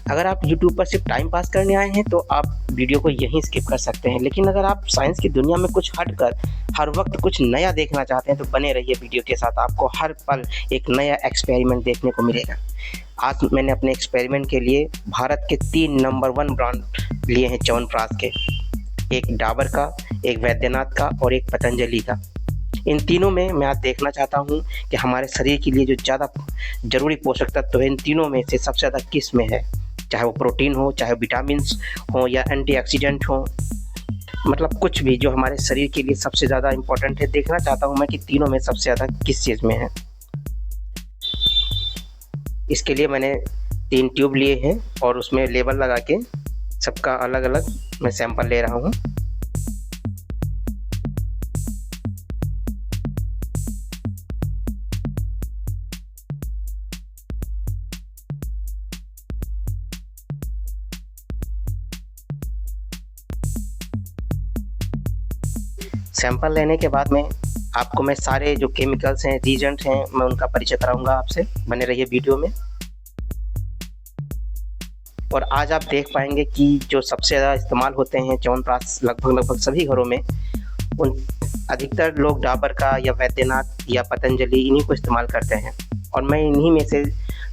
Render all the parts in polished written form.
अगर आप यूट्यूब पर सिर्फ टाइम पास करने आए हैं तो आप वीडियो को यहीं स्किप कर सकते हैं, लेकिन अगर आप साइंस की दुनिया में कुछ हटकर हर वक्त कुछ नया देखना चाहते हैं तो बने रहिए वीडियो के साथ। आपको हर पल एक नया एक्सपेरिमेंट देखने को मिलेगा। आज मैंने अपने एक्सपेरिमेंट के लिए भारत के 3 नंबर 1 ब्रांड लिए हैं च्यवनप्राश के, एक डाबर का, एक वैद्यनाथ का और एक पतंजलि का। इन तीनों में मैं आज देखना चाहता हूं कि हमारे शरीर के लिए जो ज़्यादा ज़रूरी पोषक तत्व है इन तीनों में से सबसे ज़्यादा किस में है, चाहे वो प्रोटीन हो, चाहे विटामिन्स हो या एंटीऑक्सीडेंट हो, मतलब कुछ भी जो हमारे शरीर के लिए सबसे ज़्यादा इम्पोर्टेंट है। देखना चाहता हूं मैं कि तीनों में सबसे ज़्यादा किस चीज़ में है। इसके लिए मैंने 3 ट्यूब लिए हैं और उसमें लेबल लगा के सबका अलग अलग मैं सैंपल ले रहा हूँ। सैंपल लेने के बाद में आपको मैं सारे जो केमिकल्स हैं, रीजेंट हैं, मैं उनका परिचय कराऊंगा आपसे। बने रहिए वीडियो में। और आज आप देख पाएंगे कि जो सबसे ज़्यादा इस्तेमाल होते हैं च्यवनप्राश लगभग सभी घरों में, उन अधिकतर लोग डाबर का या वैद्यनाथ या पतंजलि इन्हीं को इस्तेमाल करते हैं। और मैं इन्हीं में से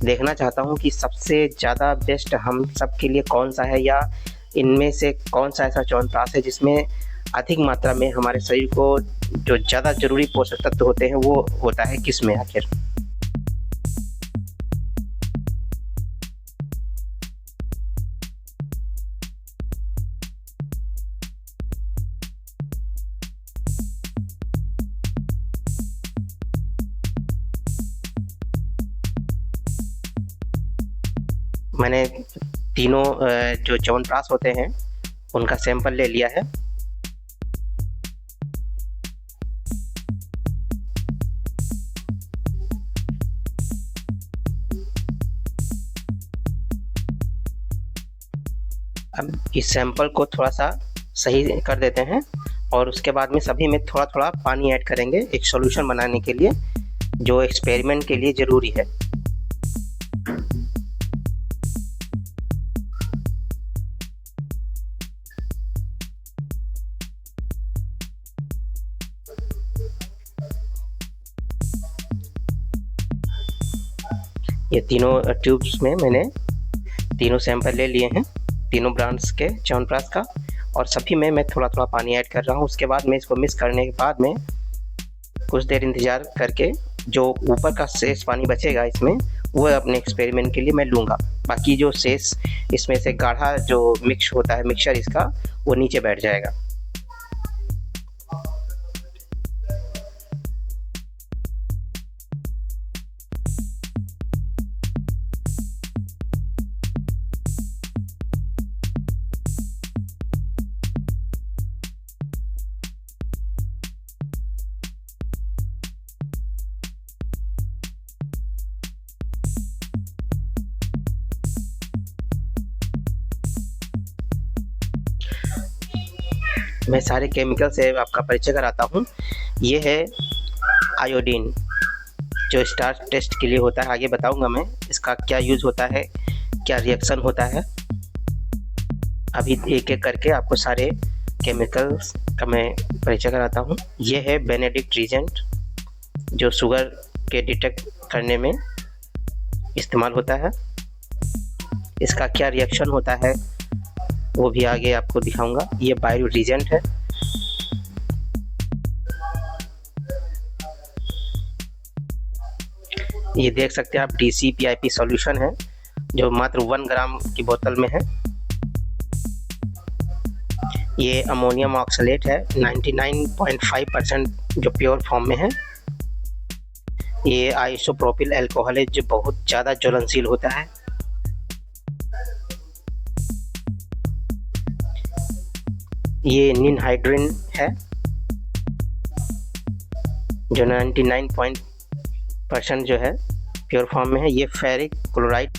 देखना चाहता हूं कि सबसे ज़्यादा बेस्ट हम सब के लिए कौन सा है, या इनमें से कौन सा ऐसा च्यवनप्राश है जिसमें अधिक मात्रा में हमारे शरीर को जो ज़्यादा ज़रूरी पोषक तत्व होते हैं वो होता है किस में आखिर। मैंने तीनों जो च्यवनप्राश होते हैं उनका सैंपल ले लिया है। अब इस सैंपल को थोड़ा सा सही कर देते हैं और उसके बाद में सभी में थोड़ा थोड़ा पानी ऐड करेंगे एक सॉल्यूशन बनाने के लिए जो एक्सपेरिमेंट के लिए ज़रूरी है। ये तीनों ट्यूब्स में मैंने तीनों सैंपल ले लिए हैं, तीनों ब्रांड्स के च्यवनप्राश का, और सभी में मैं थोड़ा थोड़ा पानी ऐड कर रहा हूँ। उसके बाद में इसको मिक्स करने के बाद में कुछ देर इंतज़ार करके जो ऊपर का शेष पानी बचेगा इसमें, वो अपने एक्सपेरिमेंट के लिए मैं लूँगा। बाकी जो शेष इसमें से गाढ़ा जो मिक्स होता है मिक्सचर इसका, वो नीचे बैठ जाएगा। मैं सारे केमिकल से आपका परिचय कराता हूँ। ये है आयोडीन जो स्टार टेस्ट के लिए होता है, आगे बताऊंगा मैं इसका क्या यूज़ होता है, क्या रिएक्शन होता है। अभी एक एक करके आपको सारे केमिकल्स का मैं परिचय कराता हूँ। ये है बेनेडिक्ट रीजेंट जो शुगर के डिटेक्ट करने में इस्तेमाल होता है। इसका क्या रिएक्शन होता है वो भी आगे आपको दिखाऊंगा। ये बायो रीजेंट है। ये देख सकते हैं आप DCPIP सॉल्यूशन है जो मात्र 1 ग्राम की बोतल में है। ये अमोनियम ऑक्सलेट है 99.5% जो प्योर फॉर्म में है। ये आइसोप्रोपिल अल्कोहल है जो बहुत ज़्यादा ज्वलनशील होता है। ये निनहाइड्रिन है जो 99% जो है प्योर फॉर्म में है। ये फेरिक क्लोराइड,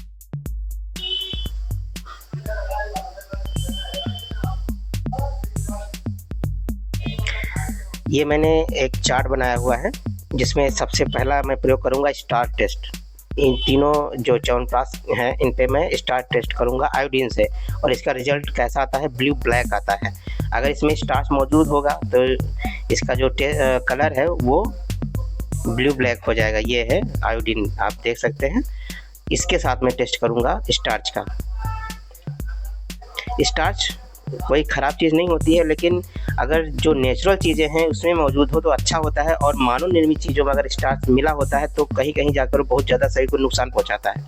ये मैंने एक चार्ट बनाया हुआ है जिसमें सबसे पहला मैं प्रयोग करूंगा स्टार टेस्ट। इन तीनों जो च्यवनप्राश हैं इन पे मैं स्टार्च टेस्ट करूँगा आयोडीन से, और इसका रिजल्ट कैसा आता है, ब्लू ब्लैक आता है। अगर इसमें स्टार्च मौजूद होगा तो इसका जो कलर है वो ब्लू ब्लैक हो जाएगा। ये है आयोडीन, आप देख सकते हैं। इसके साथ मैं टेस्ट करूँगा स्टार्च का। स्टार्च कोई ख़राब चीज़ नहीं होती है, लेकिन अगर जो नेचुरल चीज़ें हैं उसमें मौजूद हो तो अच्छा होता है, और मानव निर्मित चीज़ों में अगर स्टार्च मिला होता है तो कहीं कहीं जाकर बहुत ज़्यादा शरीर को नुकसान पहुंचाता है।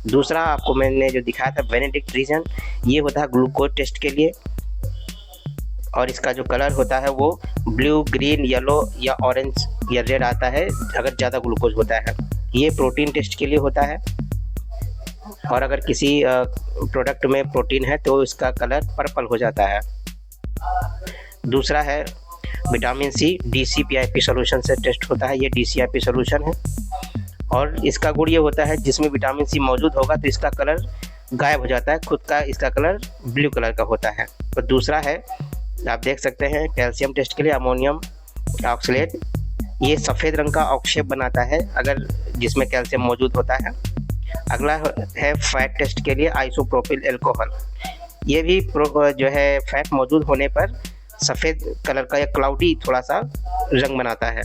दूसरा आपको मैंने जो दिखाया था बेनेडिक्ट रीजन, ये होता है ग्लूकोज टेस्ट के लिए, और इसका जो कलर होता है वो ब्लू, ग्रीन, येलो या ऑरेंज या रेड आता है अगर ज़्यादा ग्लूकोज होता है। ये प्रोटीन टेस्ट के लिए होता है, और अगर किसी प्रोडक्ट में प्रोटीन है तो इसका कलर पर्पल हो जाता है। दूसरा है विटामिन सी, DCPIP सॉल्यूशन से टेस्ट होता है। ये DCIP सॉल्यूशन है, और इसका गुण ये होता है जिसमें विटामिन सी मौजूद होगा तो इसका कलर गायब हो जाता है, खुद का इसका कलर ब्लू कलर का होता है। तो दूसरा है, आप देख सकते हैं कैल्शियम टेस्ट के लिए अमोनियम ऑक्सलेट, ये सफ़ेद रंग का ऑक्सेप बनाता है अगर जिसमें कैल्शियम मौजूद होता है। अगला है फैट टेस्ट के लिए आइसोप्रोपिल एल्कोहल, ये भी जो है फैट मौजूद होने पर सफ़ेद कलर का या क्लाउडी थोड़ा सा रंग बनाता है।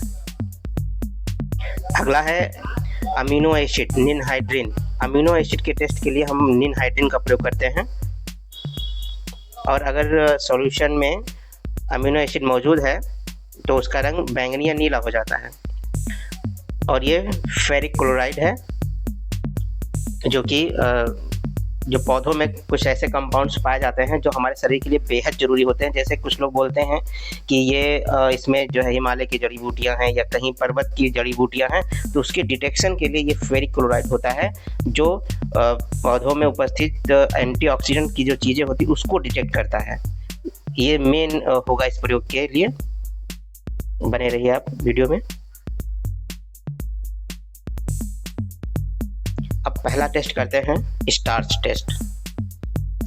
अगला है amino acid ninhydrin, amino acid के टेस्ट के लिए हम निनहाइड्रिन का प्रयोग करते हैं, और अगर सॉल्यूशन में अमीनो एसिड मौजूद है तो उसका रंग बैंगनी या नीला हो जाता है। और ये फेरिक क्लोराइड है, जो कि जो पौधों में कुछ ऐसे कंपाउंड्स पाए जाते हैं जो हमारे शरीर के लिए बेहद ज़रूरी होते हैं। जैसे कुछ लोग बोलते हैं कि ये इसमें जो है हिमालय की जड़ी बूटियाँ हैं या कहीं पर्वत की जड़ी बूटियाँ हैं, तो उसके डिटेक्शन के लिए ये फेरिक क्लोराइड होता है, जो पौधों में उपस्थित एंटीऑक्सीडेंट की जो चीज़ें होती हैं उसको डिटेक्ट करता है। ये मेन होगा इस प्रयोग के लिए। बने रहिए आप वीडियो में। अब पहला टेस्ट करते हैं स्टार्च टेस्ट।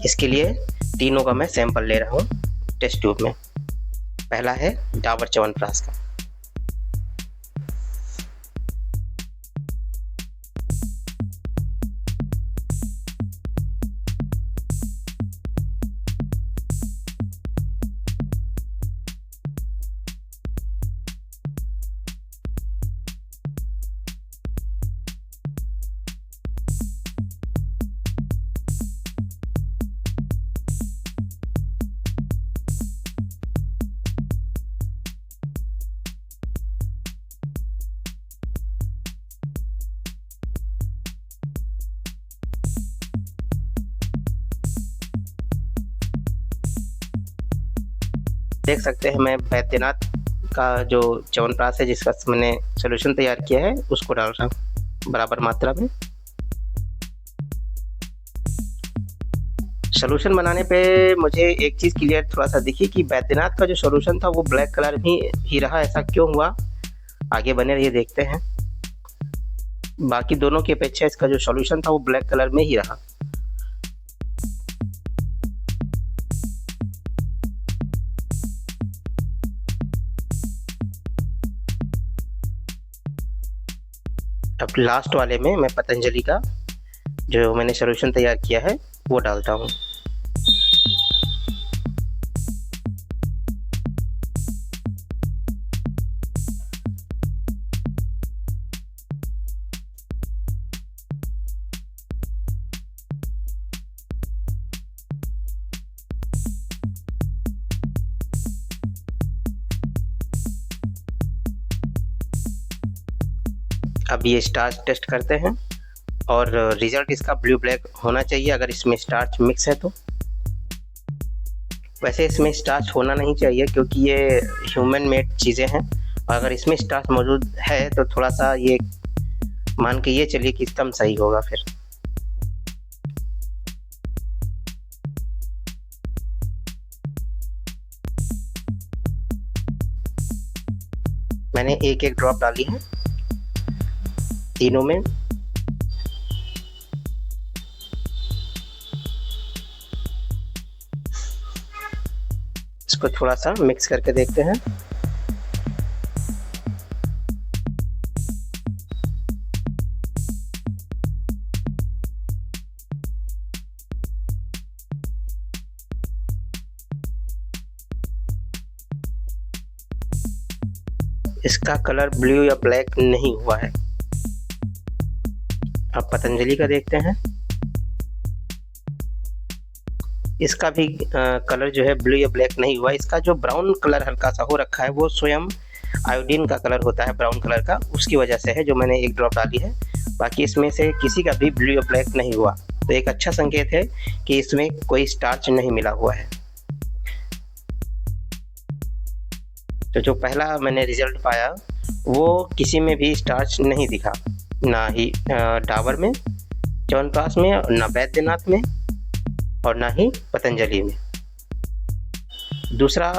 इसके लिए तीनों का मैं सैंपल ले रहा हूँ टेस्ट ट्यूब में। पहला है डाबर च्यवनप्राश का। देख सकते हैं मैं बैद्यनाथ का जो च्यवनप्राश है जिसका मैंने सोल्यूशन तैयार किया है उसको डाल रहा हूँ बराबर मात्रा में। सोल्यूशन बनाने पे मुझे एक चीज़ क्लियर थोड़ा सा दिखी कि बैद्यनाथ का जो सोल्यूशन था वो ब्लैक कलर ही रहा। ऐसा क्यों हुआ, आगे बने रहिए देखते हैं। बाकी दोनों की अपेक्षा इसका जो सोल्यूशन था वो ब्लैक कलर में ही रहा। अब लास्ट वाले में मैं पतंजलि का जो मैंने सोल्यूशन तैयार किया है वो डालता हूँ। अब ये स्टार्च टेस्ट करते हैं और रिजल्ट इसका ब्लू ब्लैक होना चाहिए अगर इसमें स्टार्च मिक्स है तो। वैसे इसमें स्टार्च होना नहीं चाहिए क्योंकि ये ह्यूमन मेड चीज़ें हैं, और अगर इसमें स्टार्च मौजूद है तो थोड़ा सा ये मान के ये चलिए कि कम सही होगा। फिर मैंने एक एक ड्रॉप डाली है तीनों में। इसको थोड़ा सा मिक्स करके देखते हैं। इसका कलर ब्लू या ब्लैक नहीं हुआ है। अब पतंजलि का देखते हैं। इसका भी कलर जो है ब्लू या ब्लैक नहीं हुआ। इसका जो ब्राउन कलर हल्का सा हो रखा है वो स्वयं आयोडीन का कलर होता है, ब्राउन कलर का, उसकी वजह से है जो मैंने एक ड्रॉप डाली है। बाकी इसमें से किसी का भी ब्लू या ब्लैक नहीं हुआ, तो एक अच्छा संकेत है कि इसमें कोई स्टार्च नहीं मिला हुआ है। तो जो पहला मैंने रिजल्ट पाया वो किसी में भी स्टार्च नहीं दिखा, ना ही डाबर में, च्यवनप्राश में, ना वैद्यनाथ में, और ना ही पतंजलि में। दूसरा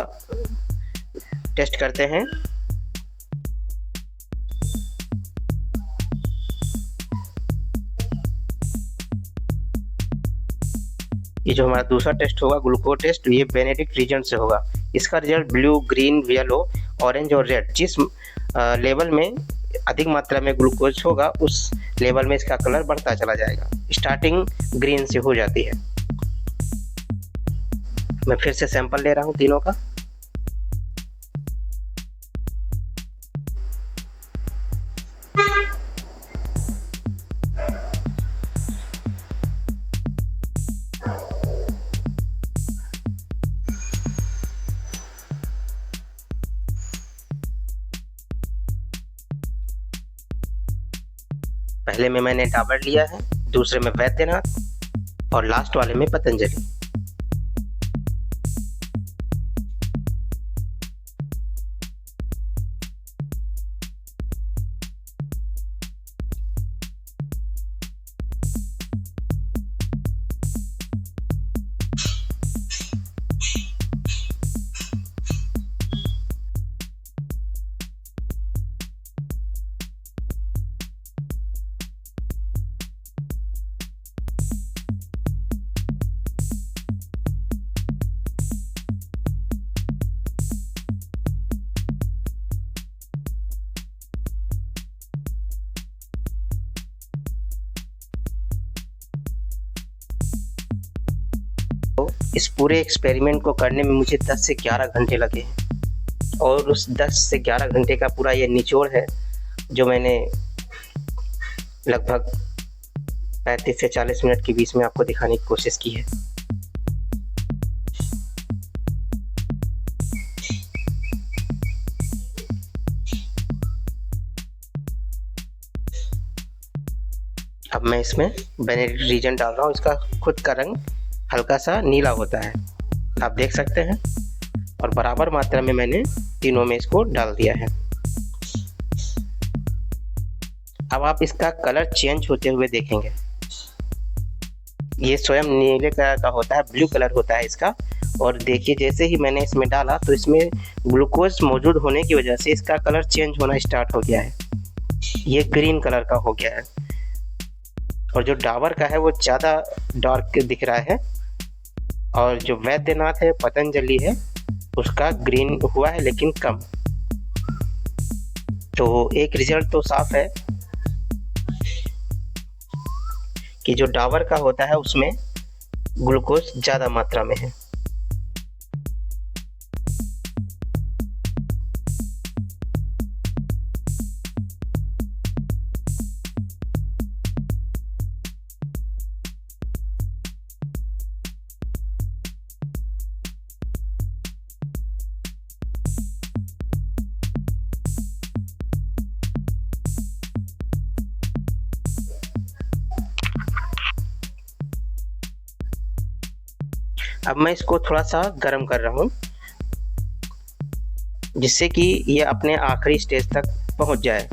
टेस्ट करते हैं। ये जो हमारा दूसरा टेस्ट होगा ग्लूकोज टेस्ट, ये बेनेडिक्ट रीजन से होगा। इसका result blue, green, yellow, orange और रेड, जिस लेवल में अधिक मात्रा में ग्लूकोज होगा उस लेवल में इसका कलर बढ़ता चला जाएगा। स्टार्टिंग ग्रीन से हो जाती है। मैं फिर से सैंपल ले रहा हूँ तीनों का। पहले में मैंने डाबर लिया है, दूसरे में वैद्यनाथ और लास्ट वाले में पतंजलि। इस पूरे एक्सपेरिमेंट को करने में मुझे 10 से 11 घंटे लगे हैं, और उस 10 से 11 घंटे का पूरा ये निचोड़ है जो मैंने लगभग 35 से 40 मिनट के बीच में आपको दिखाने की कोशिश की है। अब मैं इसमें बेनेडिक्ट रीजन डाल रहा हूँ। इसका खुद का रंग हल्का सा नीला होता है, आप देख सकते हैं, और बराबर मात्रा में मैंने तीनों में इसको डाल दिया है। अब आप इसका कलर चेंज होते हुए देखेंगे। ये स्वयं नीले कलर का होता है, ब्लू कलर होता है इसका। और देखिए जैसे ही मैंने इसमें डाला तो इसमें ग्लूकोज मौजूद होने की वजह से इसका कलर चेंज होना स्टार्ट हो गया है। ये ग्रीन कलर का हो गया है, और जो डाबर का है वो ज़्यादा डार्क दिख रहा है, और जो वैद्यनाथ है, पतंजलि है, उसका ग्रीन हुआ है लेकिन कम। तो एक रिजल्ट तो साफ है कि जो डाबर का होता है उसमें ग्लूकोज ज़्यादा मात्रा में है। अब मैं इसको थोड़ा सा गर्म कर रहा हूँ जिससे कि ये अपने आखिरी स्टेज तक पहुँच जाए।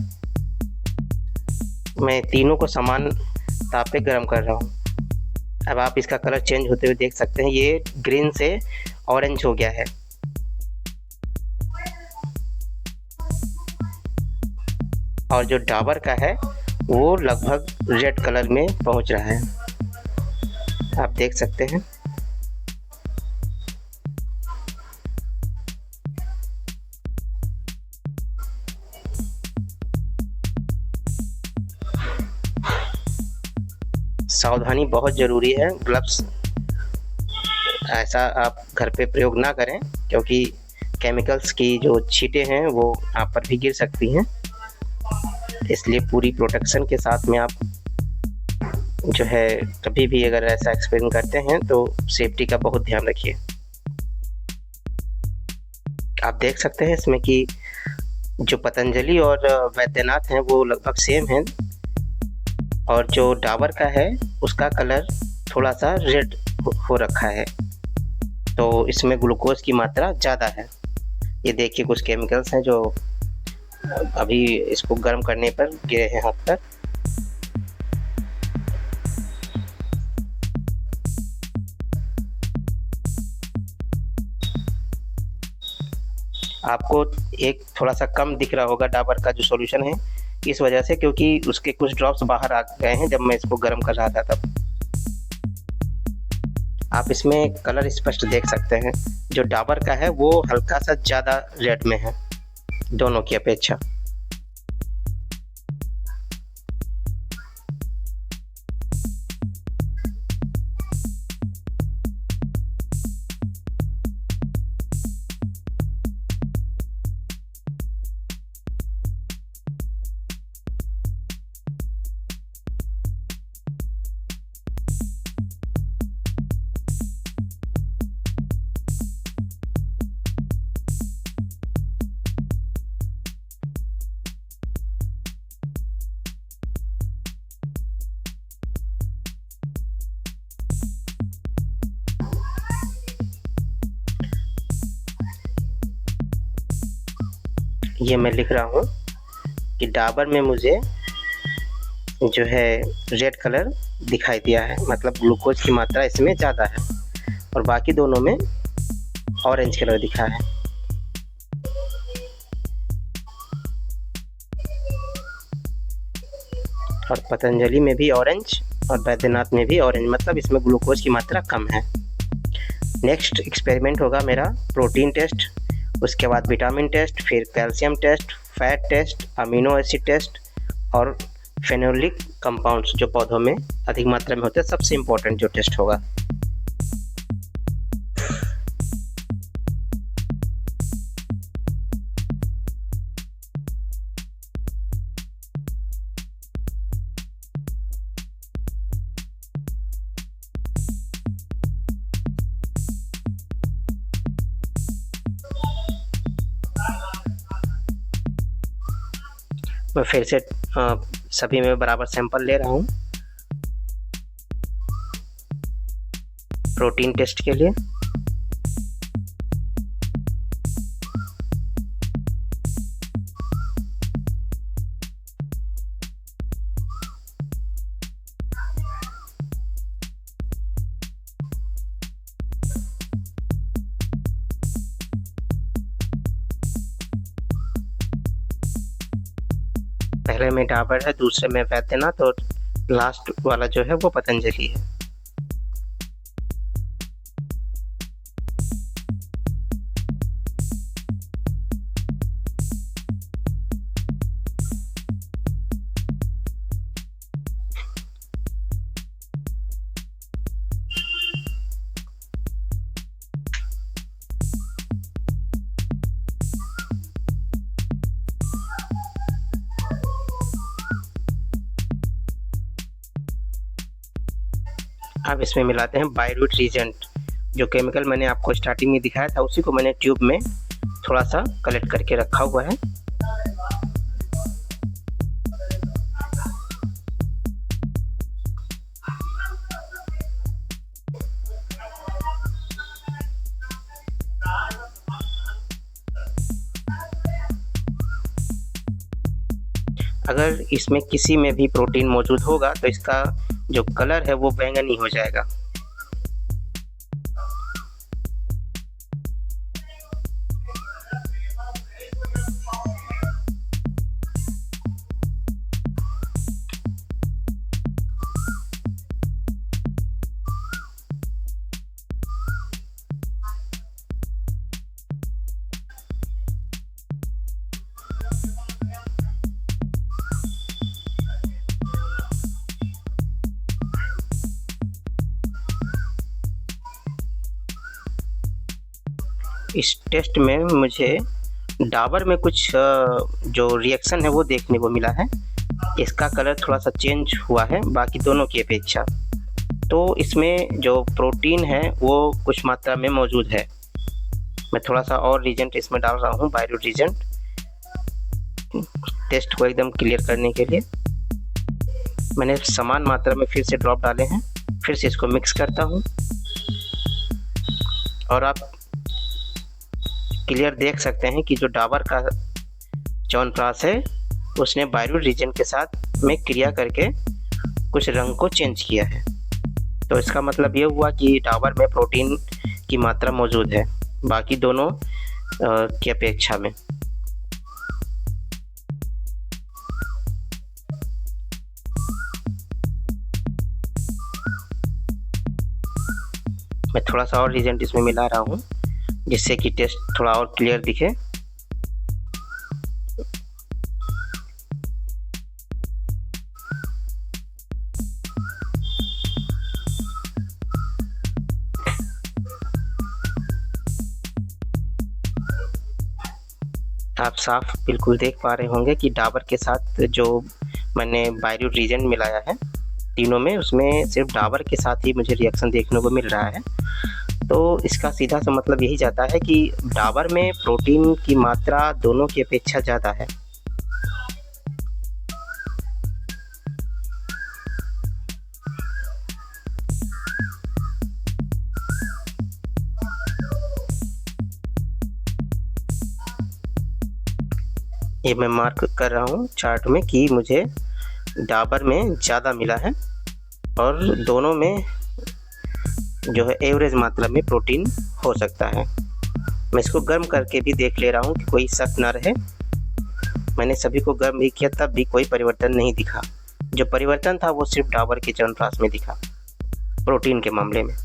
मैं तीनों को समान ताप पे गर्म कर रहा हूँ। अब आप इसका कलर चेंज होते हुए देख सकते हैं, ये ग्रीन से ऑरेंज हो गया है। और जो डाबर का है वो लगभग रेड कलर में पहुँच रहा है, आप देख सकते हैं। सावधानी बहुत ज़रूरी है। ग्लव्स ऐसा आप घर पे प्रयोग ना करें, क्योंकि केमिकल्स की जो छींटें हैं वो आप पर भी गिर सकती हैं, इसलिए पूरी प्रोटेक्शन के साथ में आप जो है कभी भी अगर ऐसा एक्सपेरिमेंट करते हैं तो सेफ्टी का बहुत ध्यान रखिए। आप देख सकते हैं इसमें कि जो पतंजलि और वैद्यनाथ हैं वो लगभग सेम हैं, और जो डाबर का है उसका कलर थोड़ा सा रेड हो रखा है, तो इसमें ग्लूकोज की मात्रा ज़्यादा है। ये देखिए कुछ केमिकल्स हैं जो अभी इसको गर्म करने पर गिरे हैं हाथ पर। आपको एक थोड़ा सा कम दिख रहा होगा डाबर का जो सॉल्यूशन है, इस वजह से क्योंकि उसके कुछ ड्रॉप्स बाहर आ गए हैं जब मैं इसको गर्म कर रहा था तब। आप इसमें कलर स्पष्ट देख सकते हैं, जो डाबर का है वो हल्का सा ज़्यादा रेड में है दोनों की अपेक्षा। ये मैं लिख रहा हूँ कि डाबर में मुझे जो है रेड कलर दिखाई दिया है, मतलब ग्लूकोज की मात्रा इसमें ज़्यादा है, और बाकी दोनों में ऑरेंज कलर दिखा है। और पतंजलि में भी ऑरेंज और वैद्यनाथ में भी ऑरेंज, मतलब इसमें ग्लूकोज की मात्रा कम है। नेक्स्ट एक्सपेरिमेंट होगा मेरा प्रोटीन टेस्ट, उसके बाद विटामिन टेस्ट, फिर calcium test, fat test, amino acid test और फेनोलिक कंपाउंड्स जो पौधों में अधिक मात्रा में होते हैं, सबसे इम्पोर्टेंट जो टेस्ट होगा। मैं फिर से सभी में बराबर सैंपल ले रहा हूँ प्रोटीन टेस्ट के लिए। पहले में डाबर है, दूसरे में वैद्यनाथ और लास्ट वाला जो है वो पतंजलि है। अब इसमें मिलाते हैं बायरूट रीजेंट, जो केमिकल मैंने आपको स्टार्टिंग में दिखाया था उसी को मैंने ट्यूब में थोड़ा सा कलेक्ट करके रखा हुआ है। अगर इसमें किसी में भी प्रोटीन मौजूद होगा तो इसका जो कलर है वो बैंगनी हो जाएगा। इस टेस्ट में मुझे डाबर में कुछ जो रिएक्शन है वो देखने को मिला है। इसका कलर थोड़ा सा चेंज हुआ है बाकी दोनों की अपेक्षा। तो इसमें जो प्रोटीन है वो कुछ मात्रा में मौजूद है। मैं थोड़ा सा और रीजेंट इसमें डाल रहा हूँ, बायरू रीजेंट, टेस्ट को एकदम क्लियर करने के लिए। मैंने समान मात्रा में फिर से ड्रॉप डाले हैं। फिर से इसको मिक्स करता हूँ और आप क्लियर देख सकते हैं कि जो डाबर का च्यवनप्राश है उसने बायरू रीजन के साथ में क्रिया करके कुछ रंग को चेंज किया है। तो इसका मतलब ये हुआ कि डाबर में प्रोटीन की मात्रा मौजूद है बाकी दोनों की अपेक्षा में। मैं थोड़ा सा और रीजेंट इसमें मिला रहा हूँ जिससे कि टेस्ट थोड़ा और क्लियर दिखे। आप साफ बिल्कुल देख पा रहे होंगे कि डाबर के साथ जो मैंने बायरू रीजेंट मिलाया है तीनों में, उसमें सिर्फ डाबर के साथ ही मुझे रिएक्शन देखने को मिल रहा है। तो इसका सीधा सा मतलब यही जाता है कि डाबर में प्रोटीन की मात्रा दोनों की अपेक्षा ज़्यादा है। ये मैं मार्क कर रहा हूँ चार्ट में कि मुझे डाबर में ज़्यादा मिला है और दोनों में जो है एवरेज मात्रा में प्रोटीन हो सकता है। मैं इसको गर्म करके भी देख ले रहा हूँ कि कोई शक ना रहे। मैंने सभी को गर्म भी किया तब भी कोई परिवर्तन नहीं दिखा। जो परिवर्तन था वो सिर्फ डाबर के च्यवनप्राश में दिखा प्रोटीन के मामले में।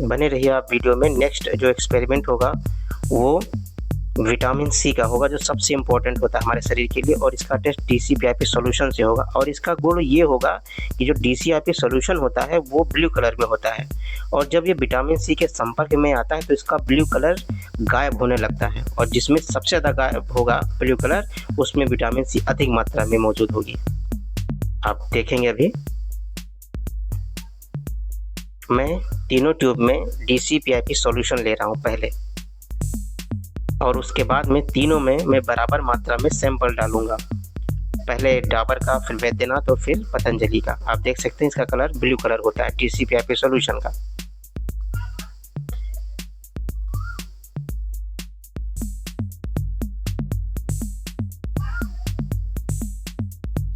बने रहिए आप वीडियो में। नेक्स्ट जो एक्सपेरिमेंट होगा वो विटामिन सी का होगा जो सबसे इम्पोर्टेंट होता है हमारे शरीर के लिए, और इसका टेस्ट DCPIP सॉल्यूशन से होगा। और इसका गुण ये होगा कि जो DCPIP सॉल्यूशन होता है वो ब्लू कलर में होता है और जब ये विटामिन सी के संपर्क में आता है तो इसका ब्लू कलर गायब होने लगता है, और जिसमें सबसे ज़्यादा गायब होगा ब्लू कलर उसमें विटामिन सी अधिक मात्रा में मौजूद होगी। आप देखेंगे अभी मैं तीनों ट्यूब में DCPIP सॉल्यूशन ले रहा हूँ पहले, और उसके बाद में तीनों में मैं बराबर मात्रा में सैंपल डालूंगा। पहले डाबर का, फिर वैद्यनाथ और फिर पतंजलि का। आप देख सकते हैं इसका कलर ब्लू कलर होता है DCPIP सॉल्यूशन का।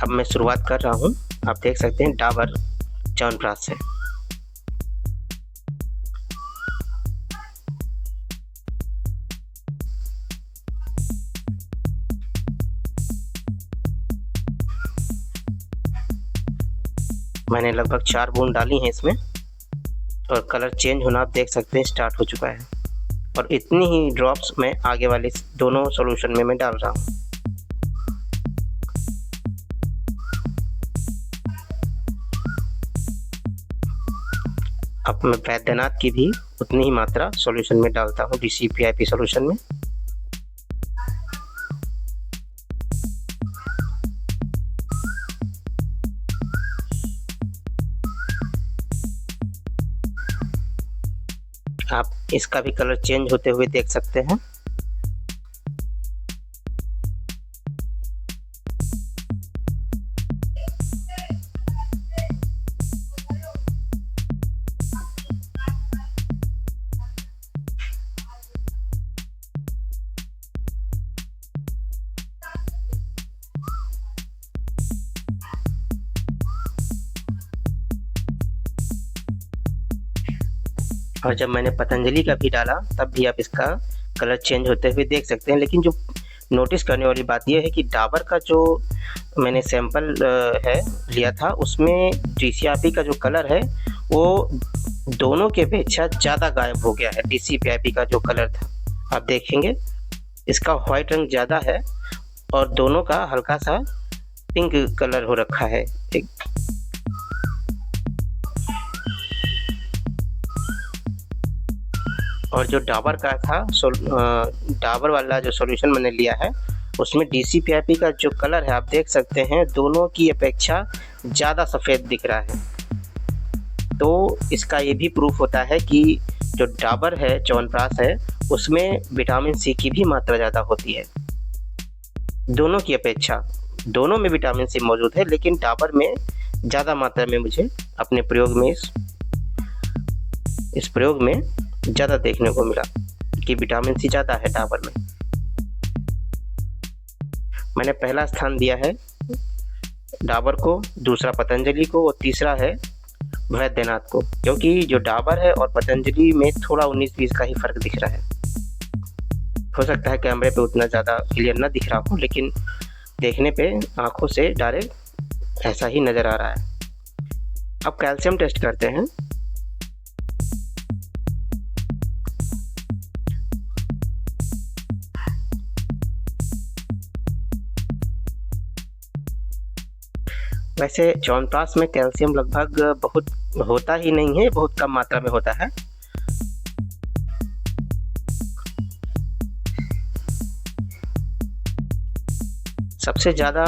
अब मैं शुरुआत कर रहा हूँ। आप देख सकते हैं डाबर च्यवनप्राश से। मैंने लगभग 4 बूंद डाली हैं इसमें और कलर चेंज होना आप देख सकते हैं स्टार्ट हो चुका है, और इतनी ही ड्रॉप्स मैं आगे वाले दोनों सॉल्यूशन में मैं डाल रहा हूँ। अब मैं वैद्यनाथ की भी उतनी ही मात्रा सॉल्यूशन में डालता हूँ DCPIP सॉल्यूशन में। आप इसका भी कलर चेंज होते हुए देख सकते हैं। और जब मैंने पतंजलि का भी डाला तब भी आप इसका कलर चेंज होते हुए देख सकते हैं। लेकिन जो नोटिस करने वाली बात यह है कि डाबर का जो मैंने सैंपल है लिया था उसमें DCPIP का जो कलर है वो दोनों के अपेक्षा ज़्यादा गायब हो गया है। DCPIP का जो कलर था आप देखेंगे इसका वाइट रंग ज़्यादा है और दोनों का हल्का सा पिंक कलर हो रखा है। एक और जो डाबर का था डाबर वाला जो सॉल्यूशन मैंने लिया है उसमें DCPIP का जो कलर है आप देख सकते हैं दोनों की अपेक्षा ज़्यादा सफ़ेद दिख रहा है। तो इसका ये भी प्रूफ होता है कि जो डाबर है च्यवनप्राश है उसमें विटामिन सी की भी मात्रा ज़्यादा होती है दोनों की अपेक्षा। दोनों में विटामिन सी मौजूद है लेकिन डाबर में ज़्यादा मात्रा में मुझे अपने प्रयोग में इस प्रयोग में ज़्यादा देखने को मिला कि विटामिन सी ज़्यादा है डाबर में। मैंने पहला स्थान दिया है डाबर को, दूसरा पतंजलि को और तीसरा है वैद्यनाथ को, क्योंकि जो डाबर है और पतंजलि में थोड़ा 19-20 का ही फर्क दिख रहा है। हो सकता है कैमरे पे उतना ज़्यादा क्लियर ना दिख रहा हो लेकिन देखने पे आंखों से डायरेक्ट ऐसा ही नज़र आ रहा है। अब कैल्शियम टेस्ट करते हैं। वैसे च्यवनप्राश में कैल्शियम लगभग बहुत होता ही नहीं है, बहुत कम मात्रा में होता है। सबसे ज़्यादा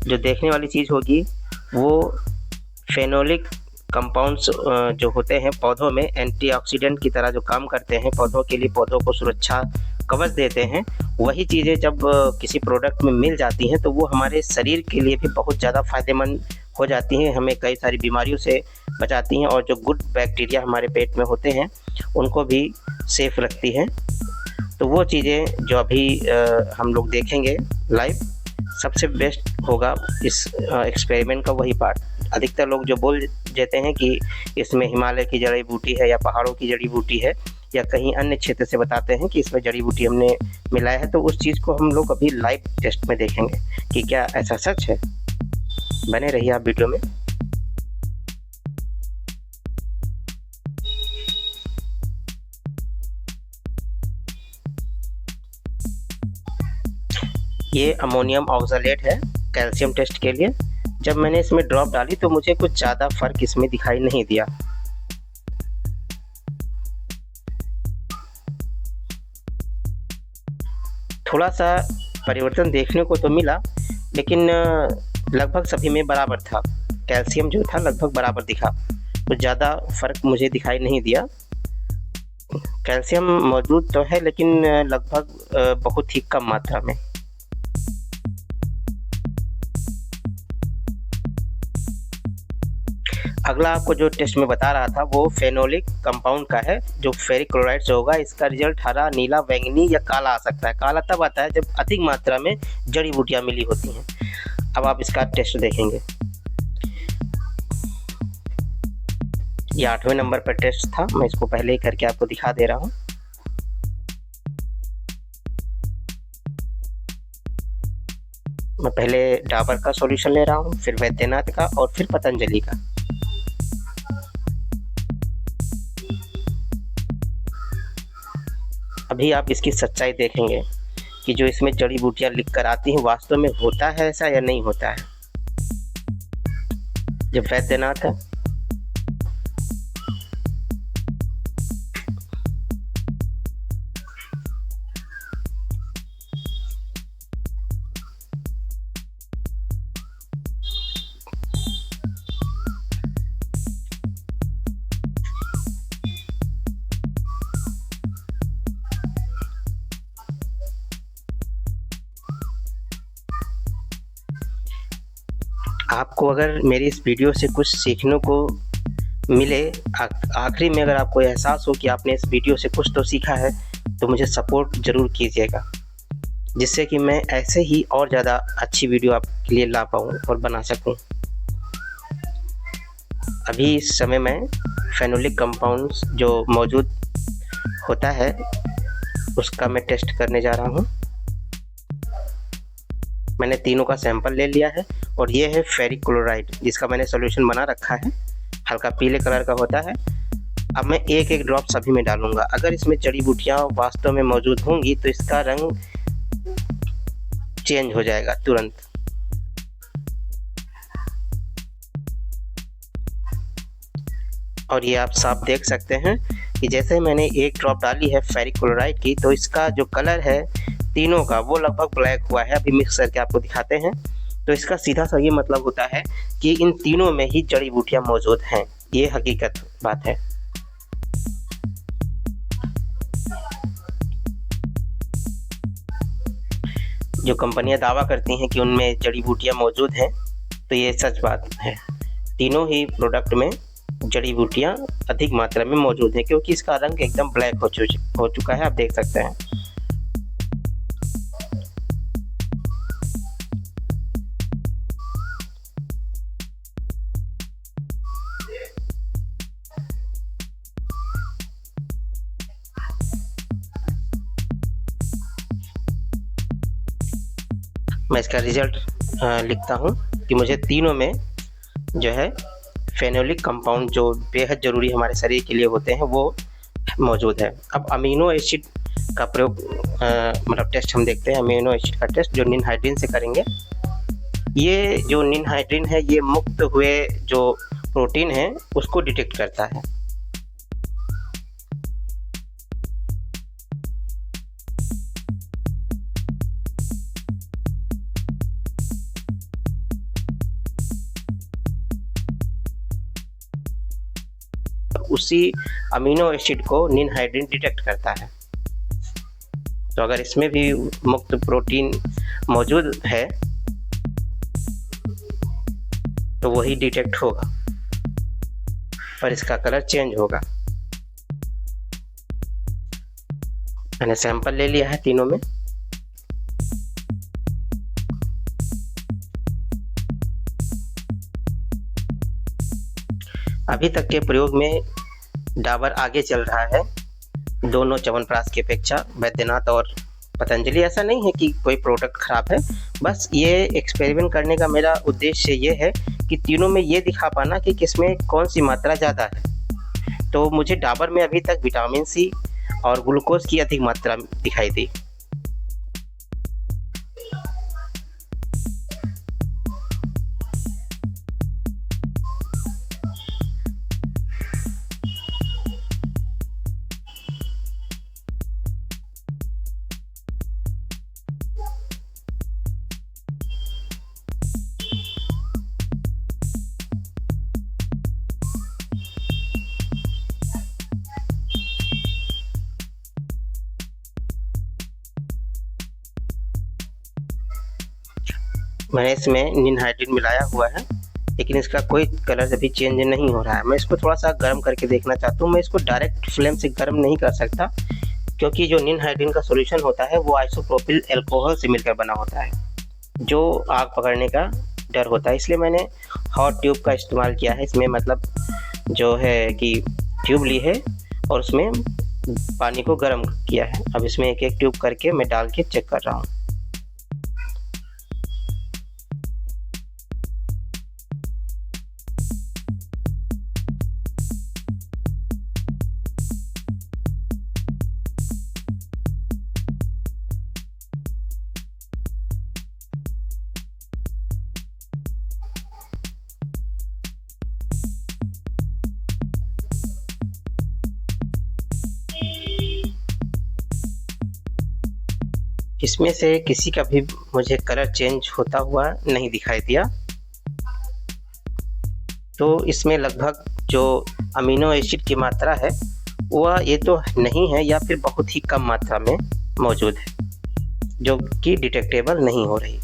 जो देखने वाली चीज़ होगी वो फेनोलिक कंपाउंड्स जो होते हैं पौधों में, एंटीऑक्सीडेंट की तरह जो काम करते हैं पौधों के लिए, पौधों को सुरक्षा कवच देते हैं, वही चीज़ें जब किसी प्रोडक्ट में मिल जाती हैं तो वो हमारे शरीर के लिए भी बहुत ज़्यादा फ़ायदेमंद हो जाती हैं, हमें कई सारी बीमारियों से बचाती हैं और जो गुड बैक्टीरिया हमारे पेट में होते हैं उनको भी सेफ रखती हैं। तो वो चीज़ें जो अभी हम लोग देखेंगे लाइव, सबसे बेस्ट होगा इस एक्सपेरिमेंट का वही पार्ट। अधिकतर लोग जो बोल देते हैं कि इसमें हिमालय की जड़ी बूटी है या पहाड़ों की जड़ी बूटी है या कहीं अन्य क्षेत्र से बताते हैं कि इसमें जड़ी बूटी हमने मिलाया है, तो उस चीज़ को हम लोग अभी लाइव टेस्ट में देखेंगे कि क्या ऐसा सच है। बने रहिए आप वीडियो में। ये अमोनियम ऑक्सलेट है कैल्शियम टेस्ट के लिए। जब मैंने इसमें ड्रॉप डाली तो मुझे कुछ ज़्यादा फर्क इसमें दिखाई नहीं दिया। थोड़ा सा परिवर्तन देखने को तो मिला लेकिन लगभग सभी में बराबर था। कैल्शियम जो था लगभग बराबर दिखा, तो ज़्यादा फर्क मुझे दिखाई नहीं दिया। कैल्शियम मौजूद तो है लेकिन लगभग बहुत ही कम मात्रा में। अगला आपको जो टेस्ट में बता रहा था वो फेनोलिक कंपाउंड का है, जो फेरिक क्लोराइड से होगा। इसका रिजल्ट हरा, नीला, बैंगनी या काला आ सकता है। काला तब आता है जब अधिक मात्रा में जड़ी बूटियां मिली होती हैं। अब आप इसका टेस्ट देखेंगे। ये 8वें नंबर पर टेस्ट था, मैं इसको पहले ही करके आपको दिखा दे रहा हूँ। मैं पहले डाबर का सॉल्यूशन ले रहा हूँ, फिर वैद्यनाथ का और फिर पतंजलि का। अभी आप इसकी सच्चाई देखेंगे कि जो इसमें जड़ी बूटियां लिख कर आती हैं वास्तव में होता है ऐसा या नहीं होता है। जब वैद्यनाथ है, आपको अगर मेरी इस वीडियो से कुछ सीखने को मिले, आखिरी में अगर आपको एहसास हो कि आपने इस वीडियो से कुछ तो सीखा है, तो मुझे सपोर्ट ज़रूर कीजिएगा, जिससे कि मैं ऐसे ही और ज़्यादा अच्छी वीडियो आपके लिए ला पाऊँ और बना सकूँ। अभी इस समय मैं फेनोलिक कंपाउंड्स जो मौजूद होता है उसका मैं टेस्ट करने जा रहा हूँ। मैंने तीनों का सैंपल ले लिया है और ये है फेरिक क्लोराइड जिसका मैंने सॉल्यूशन बना रखा है। हल्का पीले कलर का होता है अब मैं एक एक ड्रॉप सभी में डालूंगा। अगर इसमें जड़ी बूटियाँ वास्तव में मौजूद होंगी तो इसका रंग चेंज हो जाएगा तुरंत। और ये आप साफ देख सकते हैं कि जैसे मैंने एक ड्रॉप डाली है फेरिक क्लोराइड की, तो इसका जो कलर है तीनों का वो लगभग ब्लैक हुआ है। अभी मिक्स करके आपको दिखाते हैं। तो इसका सीधा सा ये मतलब होता है कि इन तीनों में ही जड़ी बूटियां मौजूद हैं। ये हकीकत बात है। जो कंपनियां दावा करती हैं कि उनमें जड़ी बूटियां मौजूद हैं, तो ये सच बात है। तीनों ही प्रोडक्ट में जड़ी बूटियां अधिक मात्रा में मौजूद हैं, क्योंकि इसका रंग एकदम ब्लैक हो चुका है, आप देख सकते हैं। मैं इसका रिजल्ट लिखता हूँ कि मुझे तीनों में जो है फेनोलिक कंपाउंड जो बेहद ज़रूरी हमारे शरीर के लिए होते हैं वो मौजूद है। अब अमीनो एसिड का प्रयोग मतलब टेस्ट हम देखते हैं। अमीनो एसिड का टेस्ट जो निनहाइड्रीन से करेंगे। ये जो निनहाइड्रीन है ये मुक्त हुए जो प्रोटीन है उसको डिटेक्ट करता है। उसी अमीनो एसिड को निनहाइड्रीन डिटेक्ट करता है। तो अगर इसमें भी मुक्त प्रोटीन मौजूद है तो वही डिटेक्ट होगा, पर इसका कलर चेंज होगा। मैंने सैंपल ले लिया है तीनों में। अभी तक के प्रयोग में डाबर आगे चल रहा है दोनों च्यवनप्राश की अपेक्षा। बैद्यनाथ और पतंजलि, ऐसा नहीं है कि कोई प्रोडक्ट खराब है, बस ये एक्सपेरिमेंट करने का मेरा उद्देश्य ये है कि तीनों में ये दिखा पाना कि किसमें कौन सी मात्रा ज़्यादा है। तो मुझे डाबर में अभी तक विटामिन सी और ग्लूकोज की अधिक मात्रा दिखाई दी। मैंने इसमें निनहाइड्रीन मिलाया हुआ है, लेकिन इसका कोई कलर अभी चेंज नहीं हो रहा है। मैं इसको थोड़ा सा गर्म करके देखना चाहता हूँ। मैं इसको डायरेक्ट फ्लेम से गर्म नहीं कर सकता, क्योंकि जो निनहाइड्रीन का सॉल्यूशन होता है वो आइसोप्रोपिल अल्कोहल से मिलकर बना होता है, जो आग पकड़ने का डर होता है। इसलिए मैंने हॉट ट्यूब का इस्तेमाल किया है। इसमें मतलब जो है कि ट्यूब ली है और उसमें पानी को गर्म किया है। अब इसमें एक एक ट्यूब करके मैं डाल के चेक कर रहा हूँ। इसमें से किसी का भी मुझे कलर चेंज होता हुआ नहीं दिखाई दिया। तो इसमें लगभग जो अमीनो एसिड की मात्रा है वह ये तो नहीं है, या फिर बहुत ही कम मात्रा में मौजूद है, जो कि डिटेक्टेबल नहीं हो रही।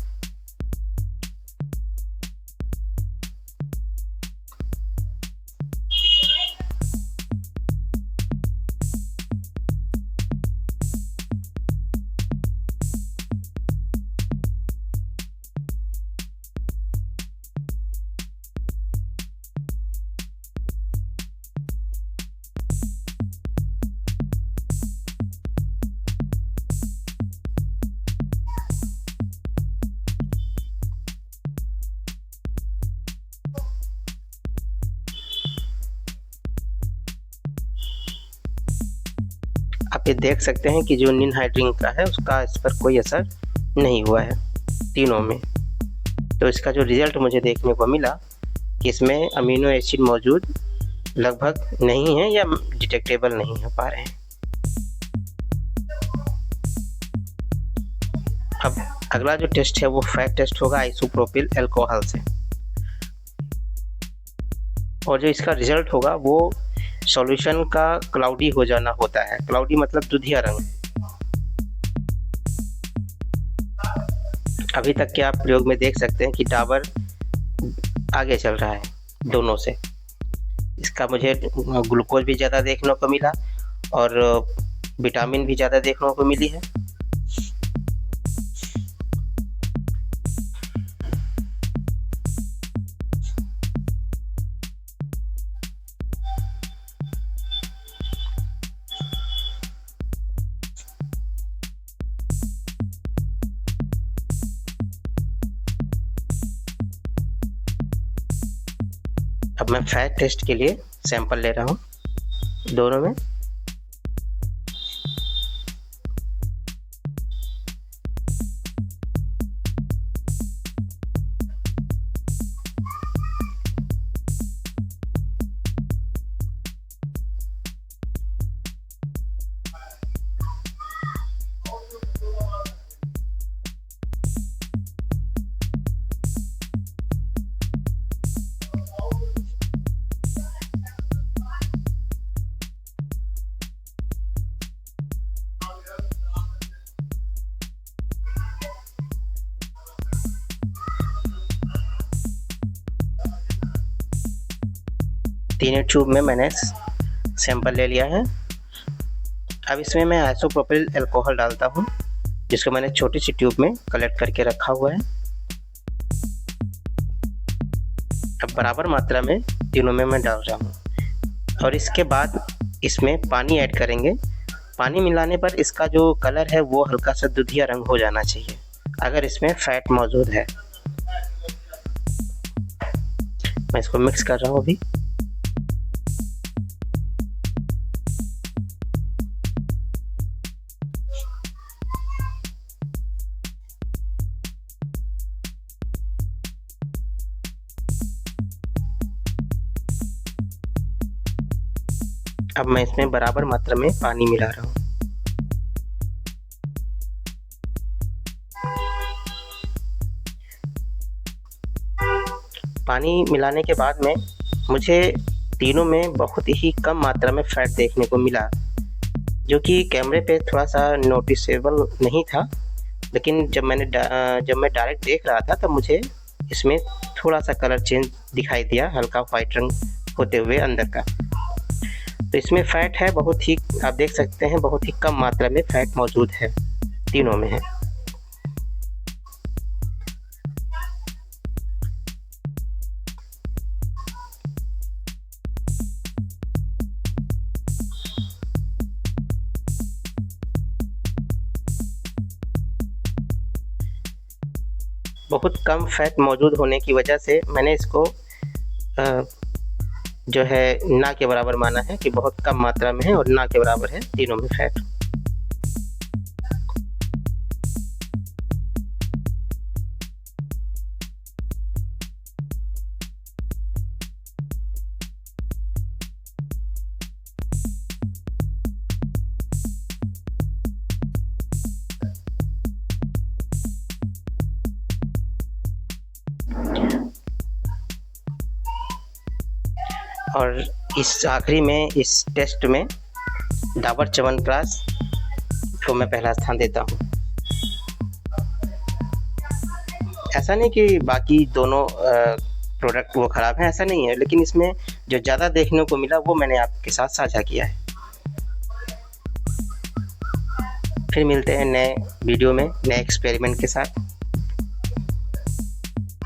आप ये देख सकते हैं कि जो निनहाइड्रिन का है उसका इस पर कोई असर नहीं हुआ है तीनों में। तो इसका जो रिज़ल्ट मुझे देखने को मिला कि इसमें अमीनो एसिड मौजूद लगभग नहीं है या डिटेक्टेबल नहीं हो पा रहे हैं। अब अगला जो टेस्ट है वो फैट टेस्ट होगा आइसोप्रोपिल अल्कोहल से, और जो इसका रिजल्ट होगा वो सॉल्यूशन का क्लाउडी हो जाना होता है। क्लाउडी मतलब दुधिया रंग। अभी तक के आप प्रयोग में देख सकते हैं कि डाबर आगे चल रहा है दोनों से। इसका मुझे ग्लूकोज भी ज़्यादा देखने को मिला और विटामिन भी ज़्यादा देखने को मिली है। अब मैं फैट टेस्ट के लिए सैंपल ले रहा हूँ दोनों में। तीनों ट्यूब में मैंने सैंपल ले लिया है। अब इसमें मैं आइसोप्रोपिल अल्कोहल डालता हूँ, जिसको मैंने छोटी सी ट्यूब में कलेक्ट करके रखा हुआ है। अब बराबर मात्रा में तीनों में मैं डाल रहा हूँ और इसके बाद इसमें पानी ऐड करेंगे। पानी मिलाने पर इसका जो कलर है वो हल्का सा दुधिया रंग हो जाना चाहिए अगर इसमें फैट मौजूद है। मैं इसको मिक्स कर रहा हूँ अभी। अब मैं इसमें बराबर मात्रा में पानी मिला रहा हूँ। पानी मिलाने के बाद में मुझे तीनों में बहुत ही कम मात्रा में फैट देखने को मिला, जो कि कैमरे पे थोड़ा सा नोटिसेबल नहीं था, लेकिन जब मैं डायरेक्ट देख रहा था तब मुझे इसमें थोड़ा सा कलर चेंज दिखाई दिया, हल्का वाइट रंग होते हुए अंदर का। तो इसमें फैट है बहुत ही, आप देख सकते हैं बहुत ही कम मात्रा में फैट मौजूद है, तीनों में है। बहुत कम फैट मौजूद होने की वजह से मैंने इसको जो है ना के बराबर माना है कि बहुत कम मात्रा में है और ना के बराबर है तीनों में फैट। और इस आखिरी में इस टेस्ट में डाबर च्यवनप्राश को मैं पहला स्थान देता हूँ। ऐसा नहीं कि बाकी दोनों प्रोडक्ट वो ख़राब हैं, ऐसा नहीं है, लेकिन इसमें जो ज़्यादा देखने को मिला वो मैंने आपके साथ साझा किया है। फिर मिलते हैं नए वीडियो में नए एक्सपेरिमेंट के साथ।